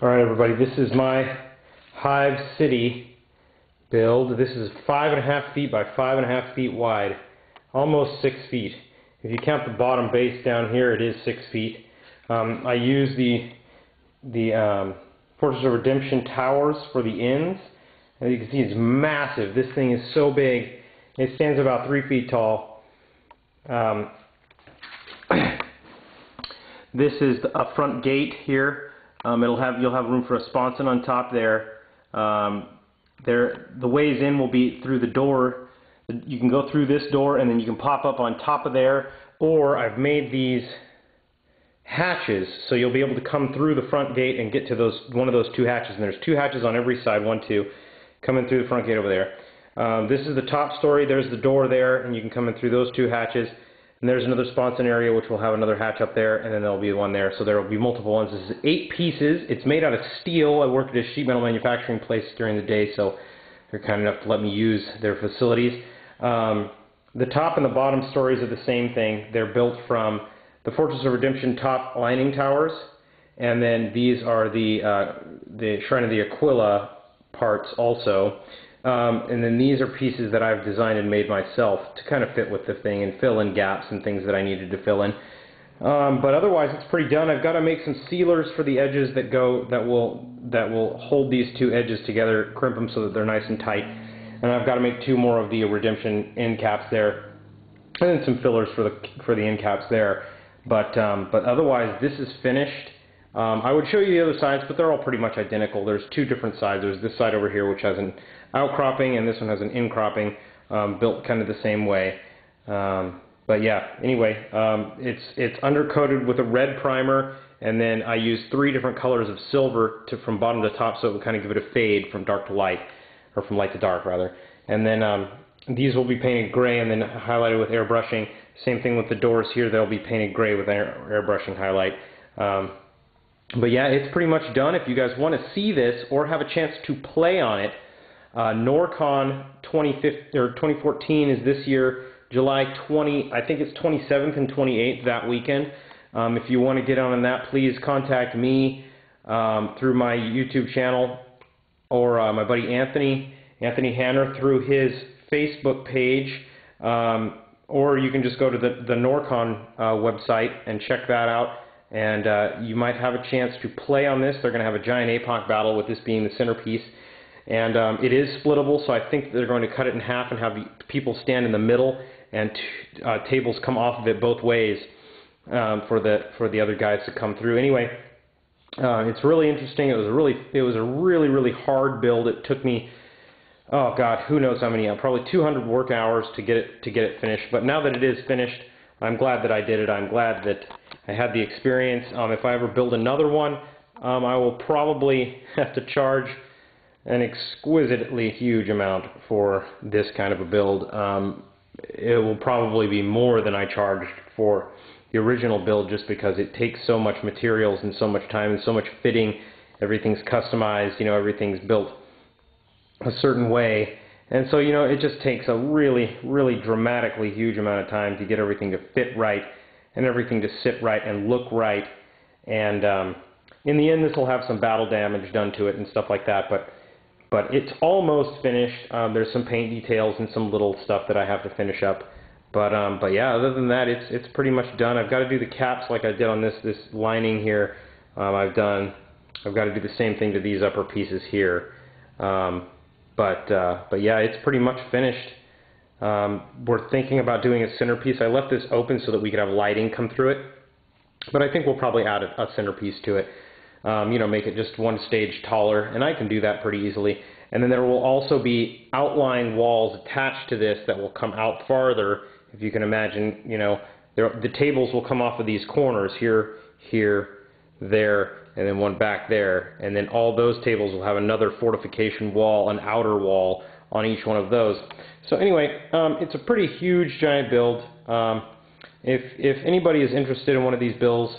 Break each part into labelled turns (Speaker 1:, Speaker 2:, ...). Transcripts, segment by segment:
Speaker 1: Alright everybody, this is my Hive City build. This is 5.5 feet by 5.5 feet wide. Almost 6 feet. If you count the bottom base down here, it is 6 feet. I use the Fortress of Redemption towers for the ends. As you can see, it's massive. This thing is so big. It stands about 3 feet tall. This is a front gate here. You'll have room for a sponson on top there. The ways in will be through the door. You can go through this door and then you can pop up on top of there, or I've made these hatches so you'll be able to come through the front gate and get to one of those two hatches. And there's two hatches on every side, 1, 2, coming through the front gate over there. This is the top story. There's the door there, and you can come in through those two hatches. And there's another sponson area which will have another hatch up there, and then there'll be one there. So there will be multiple ones. This is 8 pieces. It's made out of steel. I work at a sheet metal manufacturing place during the day, so they're kind enough to let me use their facilities. The top and the bottom stories are the same thing. They're built from the Fortress of Redemption top lining towers, and then these are the Shrine of the Aquila parts also. And then these are pieces that I've designed and made myself to kind of fit with the thing and fill in gaps and things that I needed to fill in. But otherwise, it's pretty done. I've got to make some sealers for the edges that will hold these two edges together, crimp them so that they're nice and tight. And I've got to make 2 more of the Redemption end caps there, and then some fillers for the end caps there. But otherwise, this is finished. I would show you the other sides, but they're all pretty much identical. There's 2 different sides. There's this side over here, which has an outcropping, and this one has an incropping, built kind of the same way. But yeah, anyway, it's undercoated with a red primer, and then I use 3 different colors of silver from bottom to top, so it will kind of give it a fade from dark to light, or from light to dark rather. And then these will be painted gray and then highlighted with airbrushing. Same thing with the doors here; they'll be painted gray with airbrushing highlight. But yeah, it's pretty much done. If you guys want to see this or have a chance to play on it, NorCon 2014 is this year, July 20, I think it's 27th and 28th that weekend. If you want to get on that, please contact me through my YouTube channel, or my buddy Anthony Hanner through his Facebook page, or you can just go to the NorCon website and check that out. And you might have a chance to play on this. They're going to have a giant APOC battle with this being the centerpiece. And it is splittable, so I think they're going to cut it in half and have the people stand in the middle, and tables come off of it both ways for the other guys to come through. Anyway, it's really interesting. It was a really hard build. It took me, oh God, who knows how many, probably 200 work hours to get it finished. But now that it is finished, I'm glad that I did it. I'm glad that I had the experience. If I ever build another one, I will probably have to charge an exquisitely huge amount for this kind of a build. It will probably be more than I charged for the original build, just because it takes so much materials and so much time and so much fitting. Everything's customized, everything's built a certain way. And so, it just takes a really dramatically huge amount of time to get everything to fit right and everything to sit right and look right. And in the end, this will have some battle damage done to it and stuff like that, but it's almost finished. There's some paint details and some little stuff that I have to finish up. But yeah, other than that, it's pretty much done. I've got to do the caps like I did on this lining here. I've got to do the same thing to these upper pieces here. But yeah, it's pretty much finished. We're thinking about doing a centerpiece. I left this open so that we could have lighting come through it, but I think we'll probably add a centerpiece to it. Make it just 1 stage taller, and I can do that pretty easily. And then there will also be outlying walls attached to this that will come out farther. If you can imagine, the tables will come off of these corners here, there, and then one back there. And then all those tables will have another fortification wall, an outer wall on each one of those. So anyway, it's a pretty huge, giant build. If anybody is interested in one of these builds,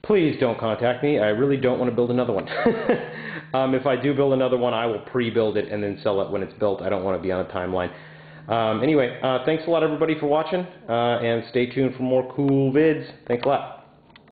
Speaker 1: please don't contact me. I really don't want to build another one. If I do build another one, I will pre-build it and then sell it when it's built. I don't want to be on a timeline. Anyway, thanks a lot, everybody, for watching, and stay tuned for more cool vids. Thanks a lot.